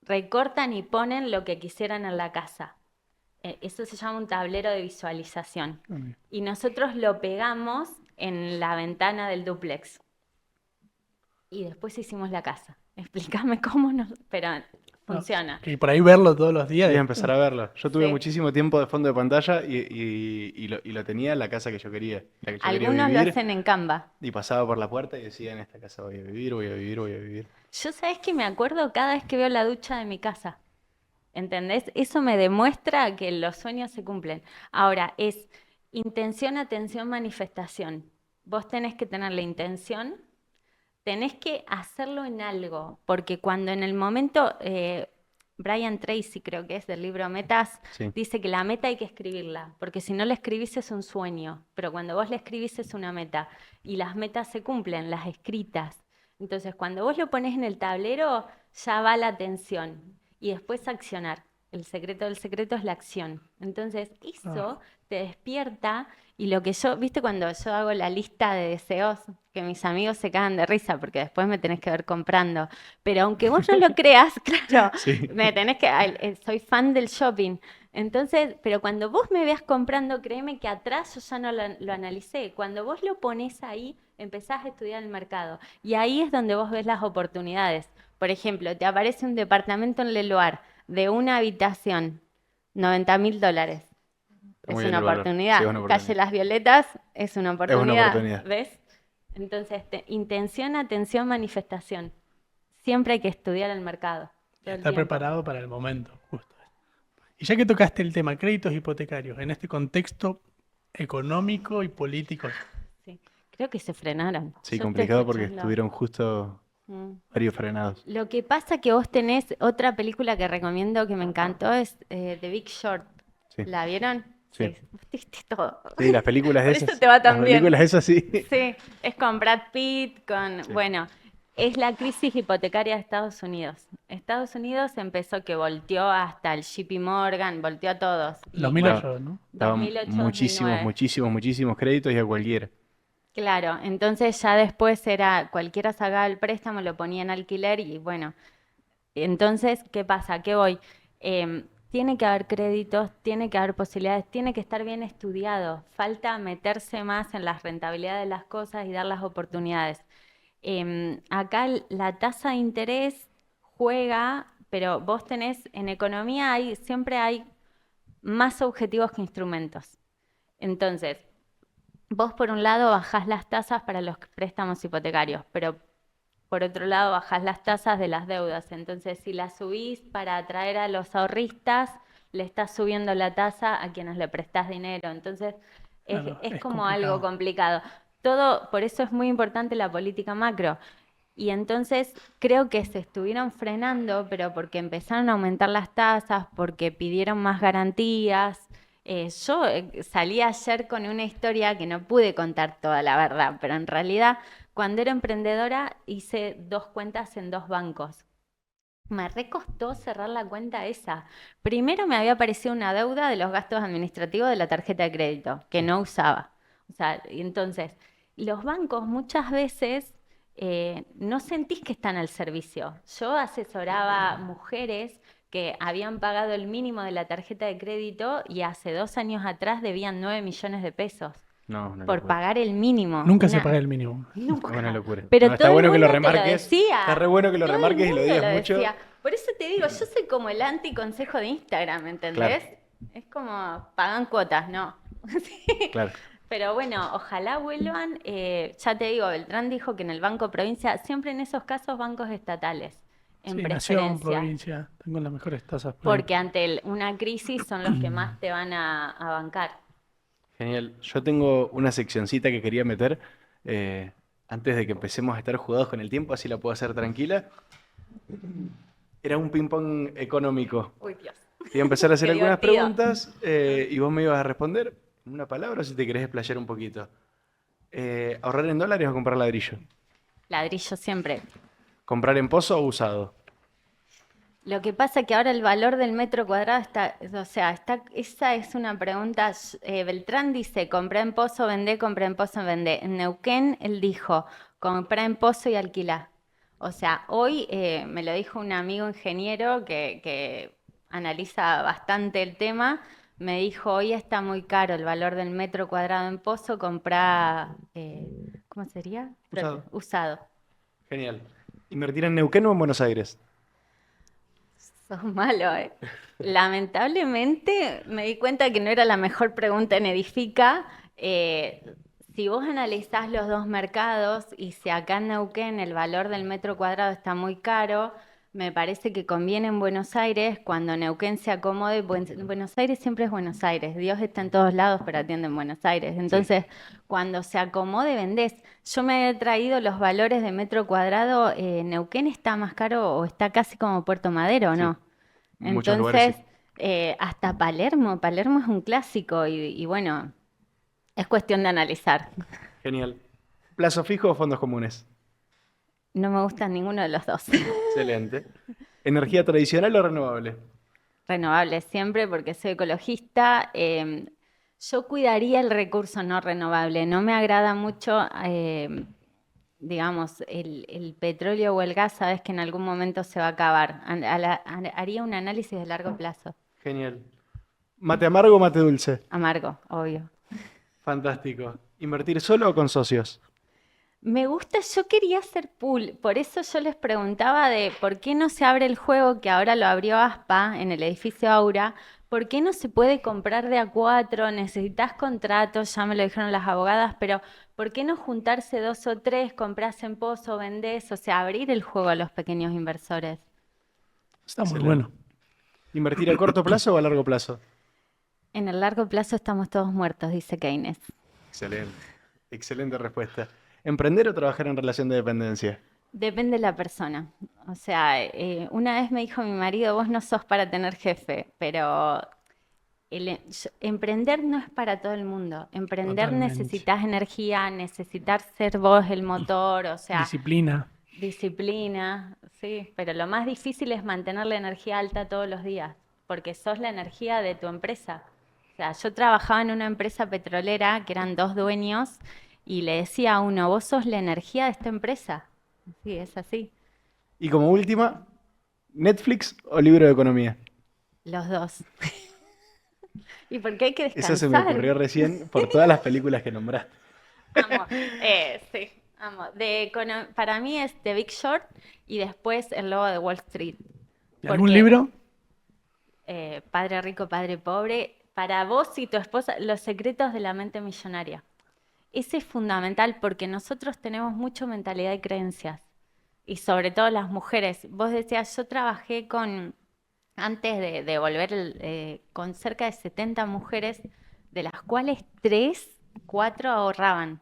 recortan y ponen lo que quisieran en la casa. Eso se llama un tablero de visualización. Y nosotros lo pegamos en la ventana del dúplex. Y después hicimos la casa. Explícame cómo nos... Pero funciona. y por ahí verlo todos los días. Voy a empezar a verlo. Yo tuve Sí. muchísimo tiempo de fondo de pantalla y lo tenía en la casa que yo quería, la que yo quería Algunos lo vivir. hacen en Canva. Y pasaba por la puerta y decía, en esta casa voy a vivir, voy a vivir, voy a vivir. Yo, ¿sabes qué? Me acuerdo cada vez que veo la ducha de mi casa. ¿Entendés? Eso me demuestra que los sueños se cumplen. Ahora, es intención, atención, manifestación. Vos tenés que tener la intención, tenés que hacerlo en algo, porque cuando en el momento, Brian Tracy creo que es del libro Metas, Sí. dice que la meta hay que escribirla, porque si no la escribís es un sueño, pero cuando vos la escribís es una meta, y las metas se cumplen, las escritas. Entonces, cuando vos lo pones en el tablero, ya va la atención, y después accionar. El secreto del secreto es la acción. Entonces, eso te despierta, y lo que yo, viste cuando yo hago la lista de deseos, que mis amigos se cagan de risa, porque después me tenés que ver comprando, pero aunque vos no lo creas, claro, Sí. me tenés que, soy fan del shopping. Entonces, pero cuando vos me veas comprando, créeme que atrás yo ya no lo analicé. Cuando vos lo pones ahí, empezás a estudiar el mercado. Y ahí es donde vos ves las oportunidades. Por ejemplo, te aparece un departamento en Leloir de una habitación, $90.000. Está Es muy bien una el valor. oportunidad. Sí, es una Calle oportunidad. Las Violetas es una oportunidad. oportunidad. ¿Ves? Entonces, intención, atención, manifestación. Siempre hay que estudiar el mercado. Todo el Estar tiempo. preparado para el momento, justo. Y ya que tocaste el tema créditos hipotecarios, en este contexto económico y político, Sí. Creo que se frenaron. Sí, Yo estoy complicado porque escuchando. estuvieron justo Mm. varios frenados. Lo que pasa que vos tenés otra película que recomiendo que me encantó, es The Big Short. Sí. ¿La vieron? Sí. Vos viste todo. Sí, las películas Por esas. eso te va tan las bien. películas esas sí. Sí, es con Brad Pitt, Sí. Bueno, Es la crisis hipotecaria de Estados Unidos. Estados Unidos empezó que volteó hasta el JP Morgan, volteó a todos. Y Los bueno, 1008, ¿no? Estaban 2008, muchísimos, 2009. muchísimos, muchísimos créditos y a cualquiera. Claro, entonces ya después era cualquiera sacaba el préstamo, lo ponía en alquiler y bueno, entonces, ¿qué pasa? ¿Qué voy? Tiene que haber créditos, tiene que haber posibilidades, tiene que estar bien estudiado. Falta meterse más en las rentabilidades de las cosas y dar las oportunidades. Acá la tasa de interés juega, pero vos tenés, en economía siempre hay más objetivos que instrumentos. Entonces, vos por un lado bajás las tasas para los préstamos hipotecarios, pero por otro lado bajás las tasas de las deudas. Entonces, si las subís para atraer a los ahorristas, le estás subiendo la tasa a quienes le prestás dinero. Entonces, Claro, es es como algo complicado. complicado. Todo, por eso es muy importante la política macro. Y entonces creo que se estuvieron frenando, pero porque empezaron a aumentar las tasas, porque pidieron más garantías. Yo salí ayer con una historia que no pude contar toda la verdad, pero en realidad cuando era emprendedora hice 2 cuentas en 2 bancos. Me recostó cerrar la cuenta esa. Primero me había aparecido una deuda de los gastos administrativos de la tarjeta de crédito, que no usaba. O sea, y entonces, los bancos muchas veces no sentís que están al servicio. Yo asesoraba mujeres que habían pagado el mínimo de la tarjeta de crédito y hace 2 años atrás debían 9 millones de pesos No, una por locura. pagar el mínimo. Nunca se paga el mínimo. Es una locura. Pero No, está todo el bueno que lo mundo te lo remarques. decía. Está re bueno que lo Todo el remarques y lo mundo digas lo mucho. decía. Por eso te digo, yo soy como el anticonsejo de Instagram, ¿entendés? Es como, pagan cuotas, no. Sí. Claro. Pero bueno, ojalá vuelvan. Ya te digo, Beltrán dijo que en el Banco Provincia, siempre en esos casos bancos estatales, en Sí, nación, preferencia. provincia, tengo las mejores tasas por ahí. Porque ante una crisis son los que más te van a bancar. Genial. Yo tengo una seccioncita que quería meter antes de que empecemos a estar jugados con el tiempo, así la puedo hacer tranquila. Era un ping-pong económico. Uy, Dios. Te iba a empezar a hacer Qué algunas divertido. preguntas y vos me ibas a responder en una palabra o si te querés explayar un poquito. ¿Ahorrar en dólares o comprar ladrillo? Ladrillo siempre. ¿Comprar en pozo o usado? Lo que pasa es que ahora el valor del metro cuadrado está, o sea, esa es una pregunta. Beltrán dice, compré en pozo, vendé, compré en pozo, vendé. En Neuquén él dijo, compré en pozo y alquilá. O sea, hoy me lo dijo un amigo ingeniero que analiza bastante el tema, me dijo, hoy está muy caro el valor del metro cuadrado en pozo, comprá, ¿cómo sería? Usado. Usado. Genial. ¿Invertir en Neuquén o en Buenos Aires? Sos malo, ¿eh? Lamentablemente me di cuenta que no era la mejor pregunta en Edifica. Si vos analizás los dos mercados y si acá en Neuquén el valor del metro cuadrado está muy caro, me parece que conviene en Buenos Aires cuando Neuquén se acomode. Buenos Aires siempre es Buenos Aires. Dios está en todos lados, pero atiende en Buenos Aires. Entonces, cuando se acomode, vendés. Yo me he traído los valores de metro cuadrado. ¿Neuquén está más caro o está casi como Puerto Madero, o Sí. no? En muchos lugares Entonces, sí. hasta Palermo. Palermo es un clásico y bueno, es cuestión de analizar. Genial. ¿Plazo fijo o fondos comunes? No me gusta ninguno de los dos. Excelente. ¿Energía tradicional o renovable? Renovables siempre porque soy ecologista. Yo cuidaría el recurso no renovable. No me agrada mucho, digamos, el petróleo o el gas, sabes que en algún momento se va a acabar. Haría un análisis de largo plazo. Genial. ¿Mate amargo o mate dulce? Amargo, obvio. Fantástico. ¿Invertir solo o con socios? Me gusta, yo quería hacer pool, por eso yo les preguntaba de por qué no se abre el juego, que ahora lo abrió ASPA en el edificio Aura, por qué no se puede comprar de a 4, necesitas contratos, ya me lo dijeron las abogadas, pero ¿por qué no juntarse 2 o 3, compras en pozo, vendés, o sea, abrir el juego a los pequeños inversores? Está muy Excelente. bueno. ¿Invertir a corto plazo o a largo plazo? En el largo plazo estamos todos muertos, dice Keynes. Excelente. Excelente respuesta. ¿Emprender o trabajar en relación de dependencia? Depende de la persona. O sea, una vez me dijo mi marido, vos no sos para tener jefe, pero emprender no es para todo el mundo. Emprender Totalmente. necesitas energía, necesitas ser vos el motor, o sea, Disciplina. disciplina, sí, pero lo más difícil es mantener la energía alta todos los días, porque sos la energía de tu empresa. O sea, yo trabajaba en una empresa petrolera que eran dos dueños y le decía a uno, vos sos la energía de esta empresa. Sí, es así, Y como última, ¿Netflix o libro de economía? los dos. ¿Y por qué hay que Eso se me descansar? ocurrió recién por todas las películas que nombraste. Amo, sí, amo. Para mí es The Big Short y después El Lobo de Wall Street. ¿Y algún Porque libro? Padre Rico, Padre Pobre, para vos y tu esposa, Los secretos de la mente millonaria. Ese es fundamental porque nosotros tenemos mucho mentalidad y creencias. Y sobre todo las mujeres. Vos decías, yo trabajé antes de volver, con cerca de 70 mujeres, de las cuales 3, 4 ahorraban.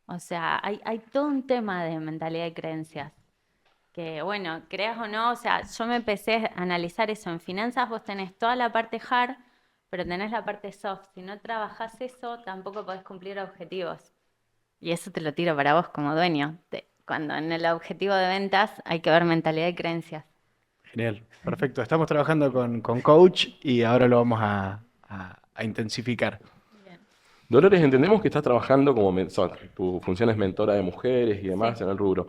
O sea, hay todo un tema de mentalidad y creencias. Que bueno, creas o no, o sea, yo me empecé a analizar eso. En finanzas vos tenés toda la parte hard, pero tenés la parte soft. Si no trabajás eso, tampoco podés cumplir objetivos. Y eso te lo tiro para vos como dueño. Cuando en el objetivo de ventas hay que ver mentalidad y creencias. Genial, perfecto. Estamos trabajando con Coach y ahora lo vamos a intensificar. Bien. Dolores, entendemos que estás trabajando tu función es mentora de mujeres y demás Sí. en el rubro.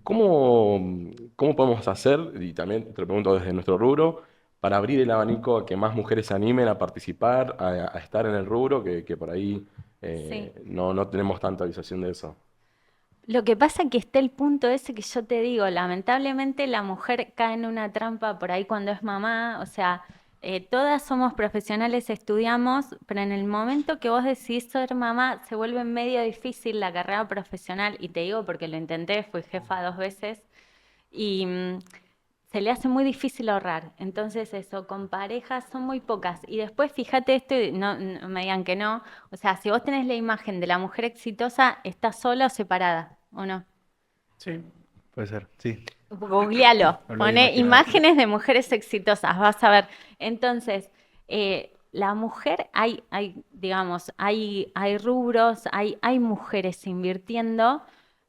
¿Cómo, cómo podemos hacer, y también te lo pregunto desde nuestro rubro, para abrir el abanico a que más mujeres se animen a participar, a estar en el rubro, que por ahí Sí. no tenemos tanta visualización de eso? Lo que pasa es que está el punto ese que yo te digo, lamentablemente la mujer cae en una trampa por ahí cuando es mamá, o sea, todas somos profesionales, estudiamos, pero en el momento que vos decidís ser mamá se vuelve medio difícil la carrera profesional, y te digo porque lo intenté, fui jefa 2 veces, y se le hace muy difícil ahorrar. Entonces eso, con parejas son muy pocas. Y después fíjate esto, y no me digan que no, o sea, si vos tenés la imagen de la mujer exitosa, ¿está sola o separada? ¿O no? Sí. Puede ser, sí. Googlealo, No lo había pone imaginado. imágenes de mujeres exitosas, vas a ver. Entonces, la mujer, digamos, hay rubros, hay mujeres invirtiendo,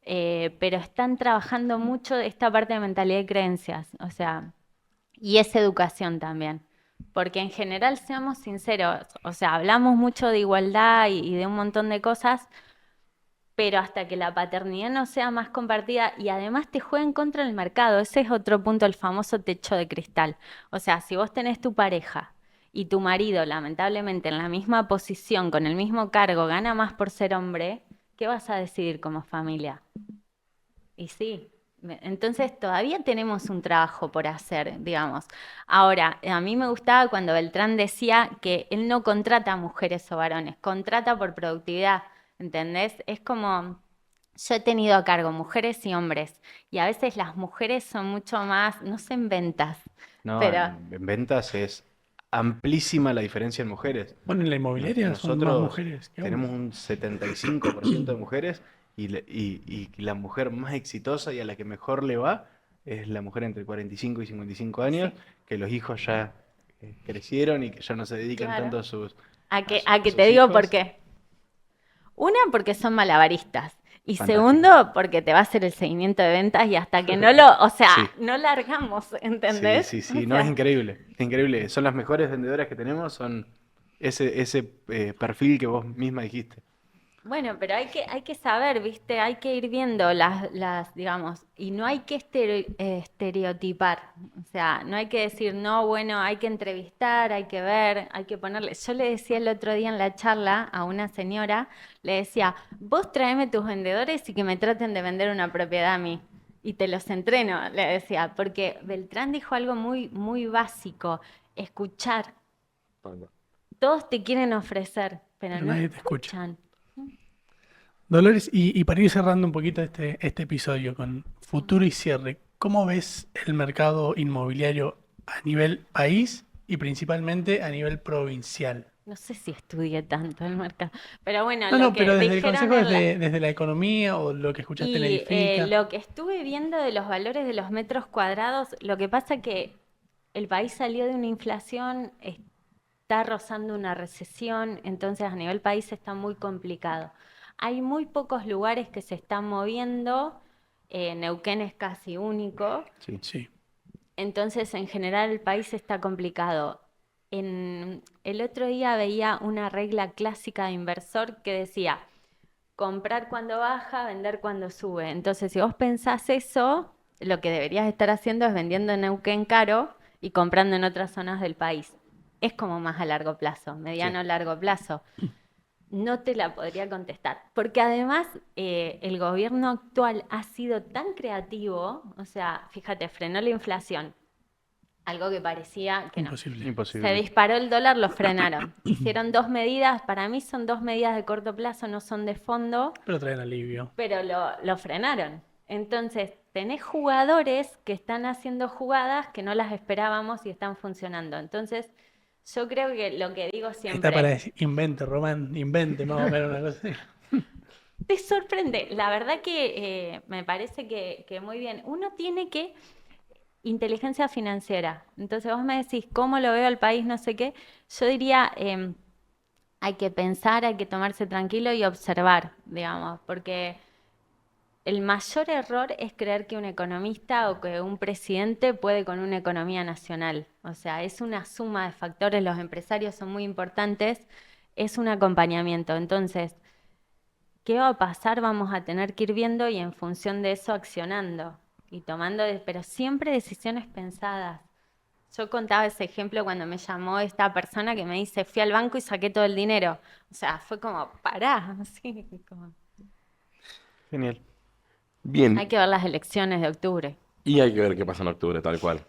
pero están trabajando mucho esta parte de mentalidad y creencias, o sea, y es educación también. Porque en general, seamos sinceros, o sea, hablamos mucho de igualdad y de un montón de cosas, pero hasta que la paternidad no sea más compartida y además te juega en contra del mercado, ese es otro punto, el famoso techo de cristal. O sea, si vos tenés tu pareja y tu marido, lamentablemente, en la misma posición, con el mismo cargo, gana más por ser hombre, ¿qué vas a decidir como familia? Y sí, entonces todavía tenemos un trabajo por hacer, digamos. Ahora, a mí me gustaba cuando Beltrán decía que él no contrata mujeres o varones, contrata por productividad, ¿entendés? Es como, yo he tenido a cargo mujeres y hombres, y a veces las mujeres son mucho más, no sé en ventas, No, pero en ventas es amplísima la diferencia en mujeres. Bueno, en la inmobiliaria son más Nosotros mujeres que tenemos hombres. un 75% de mujeres y la mujer más exitosa y a la que mejor le va es la mujer entre 45 y 55 años, sí, que los hijos ya crecieron y que ya no se dedican claro. tanto a sus, A que sus te digo por hijos. qué. Una, porque son malabaristas. Y Fantástico. segundo, porque te va a hacer el seguimiento de ventas y hasta que no o sea, Sí, no largamos, sí, ¿entendés? sí, O sí, no, es sea, increíble, es increíble. Son las mejores vendedoras que tenemos, son ese perfil que vos misma dijiste. bueno, pero hay que saber, ¿viste? Hay que ir viendo digamos, y no hay que estereotipar. O sea, no hay que decir, no, bueno, hay que entrevistar, hay que ver, hay que ponerle. Yo le decía el otro día en la charla a una señora, le decía, vos tráeme tus vendedores y que me traten de vender una propiedad a mí. Y te los entreno, le decía, porque Beltrán dijo algo muy, muy básico, escuchar. Todos te quieren ofrecer, pero Pero no nadie te escucha. escuchan. Dolores, y para ir cerrando un poquito este episodio con futuro y cierre, ¿cómo ves el mercado inmobiliario a nivel país y principalmente a nivel provincial? No sé si estudié tanto el mercado, pero bueno, No, lo no, pero que desde el dijeron consejo, en la... desde la economía o lo que escuchaste en Y Edifica. lo que estuve viendo de los valores de los metros cuadrados, lo que pasa que el país salió de una inflación, está rozando una recesión, entonces a nivel país está muy complicado. Hay muy pocos lugares que se están moviendo, Neuquén es casi único. Sí. Sí. Entonces, en general, el país está complicado. El otro día veía una regla clásica de inversor que decía, comprar cuando baja, vender cuando sube. Entonces, si vos pensás eso, lo que deberías estar haciendo es vendiendo en Neuquén caro y comprando en otras zonas del país. Es como más a largo plazo, mediano a largo plazo. No te la podría contestar, porque además el gobierno actual ha sido tan creativo, o sea, fíjate, frenó la inflación, algo que parecía que no. Imposible. Se Imposible. disparó el dólar, lo frenaron. Hicieron 2 medidas, para mí son 2 medidas de corto plazo, no son de fondo, Pero traen alivio. pero lo frenaron. Entonces, tenés jugadores que están haciendo jugadas que no las esperábamos y están funcionando. Entonces, yo creo que lo que digo Está siempre, para decir, invente, Román, invente, más o menos una cosa así. te sorprende. La verdad que me parece que muy bien. Uno tiene que inteligencia financiera. Entonces vos me decís, ¿cómo lo veo al país? No sé qué. Yo diría, hay que pensar, hay que tomarse tranquilo y observar, digamos, porque el mayor error es creer que un economista o que un presidente puede con una economía nacional. O sea, es una suma de factores, los empresarios son muy importantes, es un acompañamiento. Entonces, ¿qué va a pasar? Vamos a tener que ir viendo y en función de eso accionando y tomando, pero siempre decisiones pensadas. Yo contaba ese ejemplo cuando me llamó esta persona que me dice, fui al banco y saqué todo el dinero. O sea, fue como, pará, así como... Genial. Hay Bien, que ver las elecciones de octubre. y hay que ver qué pasa en octubre, tal cual.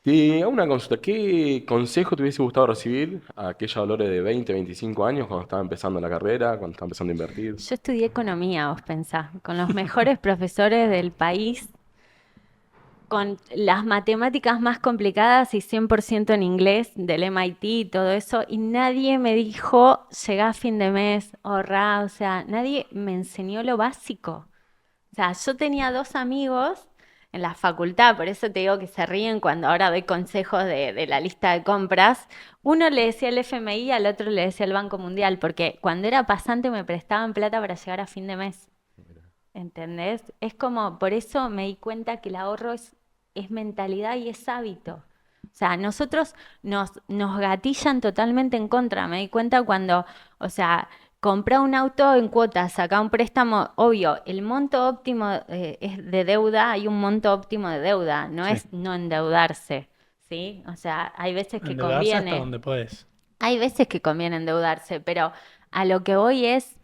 Te hago una consulta. ¿Qué consejo te hubiese gustado recibir a aquella Dolores de 20, 25 años cuando estaba empezando la carrera, cuando estaba empezando a invertir? Yo estudié economía, vos pensás, con los mejores profesores del país, con las matemáticas más complicadas y 100% en inglés del MIT y todo eso, y nadie me dijo, llegá a fin de mes, ahorrá, o sea, nadie me enseñó lo básico. O sea, yo tenía 2 amigos en la facultad, por eso te digo que se ríen cuando ahora doy consejos de la lista de compras. Uno le decía el FMI, al otro le decía el Banco Mundial, porque cuando era pasante me prestaban plata para llegar a fin de mes. ¿Entendés? Es como, por eso me di cuenta que el ahorro es mentalidad y es hábito. O sea, nosotros nos gatillan totalmente en contra. Me di cuenta cuando, o sea, comprar un auto en cuotas, sacar un préstamo, obvio, el monto óptimo es de deuda, hay un monto óptimo de deuda, no Sí. es no endeudarse, ¿sí? O sea, hay veces que Endeudarse hasta conviene. donde podés. Hay veces que conviene endeudarse, pero a lo que voy es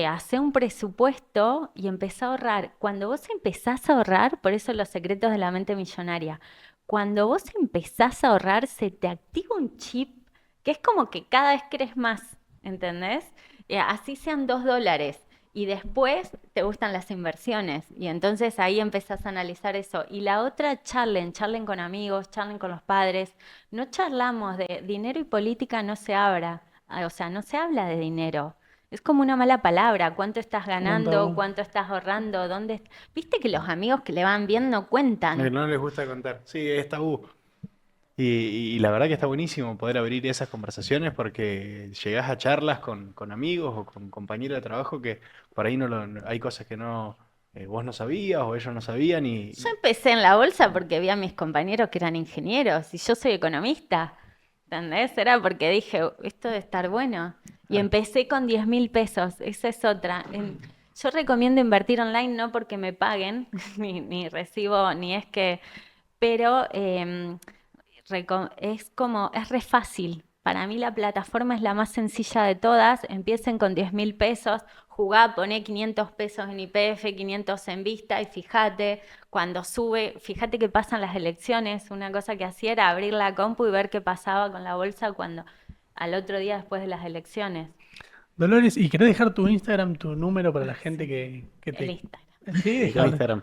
hacer un presupuesto y empezar a ahorrar. Cuando vos empezás a ahorrar, por eso los secretos de la mente millonaria, cuando vos empezás a ahorrar, se te activa un chip que es como que cada vez crees más, ¿entendés? Así sean $2. Y después te gustan las inversiones y entonces ahí empezás a analizar eso. Y la otra, charlen con amigos, charlen con los padres. No charlamos de dinero y política, no se habla. O sea, no se habla de dinero. Es como una mala palabra. ¿Cuánto estás Como un ganando? tabú. ¿Cuánto estás ahorrando? ¿Dónde? Viste que los amigos que le van bien no Lo que cuentan. no les gusta contar. Sí, es tabú. Y la verdad que está buenísimo poder abrir esas conversaciones porque llegás a charlas con amigos o con compañeros de trabajo que por ahí hay cosas que no vos no sabías o ellos no sabían Yo empecé en la bolsa porque vi a mis compañeros que eran ingenieros y yo soy economista. ¿Entendés? Era porque dije, esto debe estar bueno. Y Ah, empecé con 10.000 pesos. Esa es otra. Yo recomiendo invertir online no porque me paguen, ni recibo, ni es que, pero es como, es re fácil. Para mí la plataforma es la más sencilla de todas. Empiecen con 10.000 pesos, jugá, poné 500 pesos en YPF, 500 en Vista y fíjate, cuando sube, fíjate qué pasan las elecciones. Una cosa que hacía era abrir la compu y ver qué pasaba con la bolsa cuando al otro día después de las elecciones. Dolores, ¿y querés dejar tu Instagram, tu número para la gente que El te... Instagram. Sí, el déjalo. Instagram.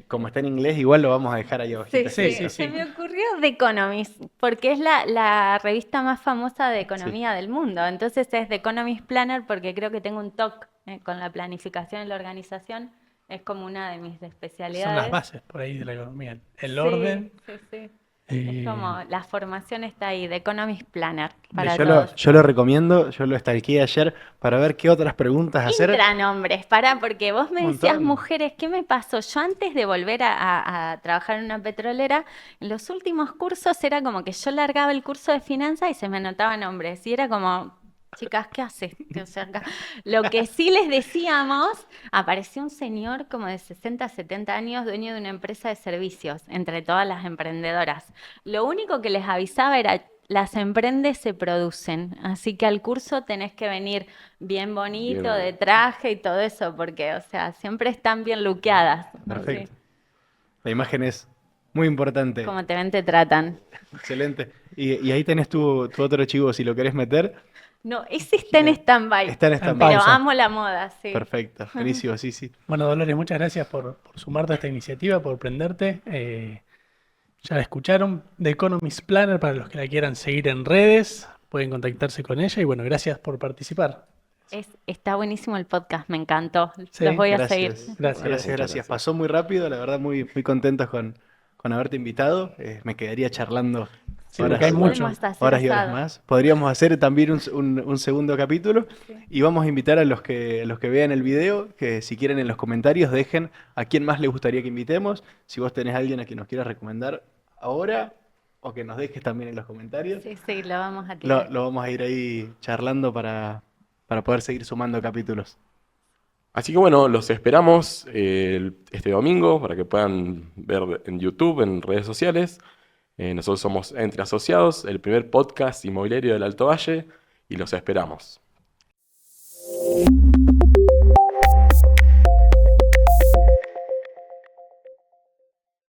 Como está en inglés, igual lo vamos a dejar ahí abajito Sí, Sí, escrito. sí, se sí. me ocurrió The Economist, porque es la revista más famosa de Sí. economía del mundo. Entonces es The Economist Planner porque creo que tengo un TOC con la planificación y la organización. Es como una de mis Son las especialidades. bases por ahí de la economía. El Sí, orden. sí, sí. Es como la formación está ahí, de Economist Planner para Yo todos. yo lo recomiendo, yo lo stalkeé ayer para ver qué otras preguntas hacer. Entran hombres, porque vos me Un decías, montón. mujeres, ¿qué me pasó? Yo antes de volver a trabajar en una petrolera, en los últimos cursos era como que yo largaba el curso de finanzas y se me anotaban hombres. Y era como, chicas, ¿qué haces? O sea, lo que sí les decíamos, apareció un señor como de 60, 70 años, dueño de una empresa de servicios, entre todas las emprendedoras. Lo único que les avisaba era, las emprendes se producen, así que al curso tenés que venir bien bonito, de Bien. traje y todo eso, porque, o sea, siempre están bien luqueadas. Perfecto. Así, La imagen es muy importante. como te ven, te tratan. Excelente. Y ahí tenés tu otro chivo, si lo querés meter. No, ese está en stand-by, Está en Está en stand-by. pero pausa. amo la moda, sí. Perfecto. Buenísimo, sí, sí. Bueno, Dolores, muchas gracias por sumarte a esta iniciativa, por prenderte. Ya la escucharon, The Economist Planner, para los que la quieran seguir en redes, pueden contactarse con ella y bueno, gracias por participar. Está buenísimo el podcast, me encantó. Sí, Los voy a seguir. Gracias. Gracias. Gracias, Muchas gracias. gracias. Pasó muy rápido, la verdad, muy contentos con haberte invitado. Me quedaría charlando Sí, porque hay horas, mucho. Podemos hacer horas y horas asado. más. Podríamos hacer también un segundo capítulo Sí. y vamos a invitar a los que vean el video, que si quieren en los comentarios dejen a quién más les gustaría que invitemos. Si vos tenés a alguien a quien nos quieras recomendar ahora o que nos dejes también en los comentarios. Sí, sí, lo vamos a Lo, tirar. lo vamos a ir ahí charlando para poder seguir sumando capítulos. Así que bueno, los esperamos este domingo para que puedan ver en YouTube, en redes sociales. Nosotros somos Entre Asociados, el primer podcast inmobiliario del Alto Valle, y los esperamos.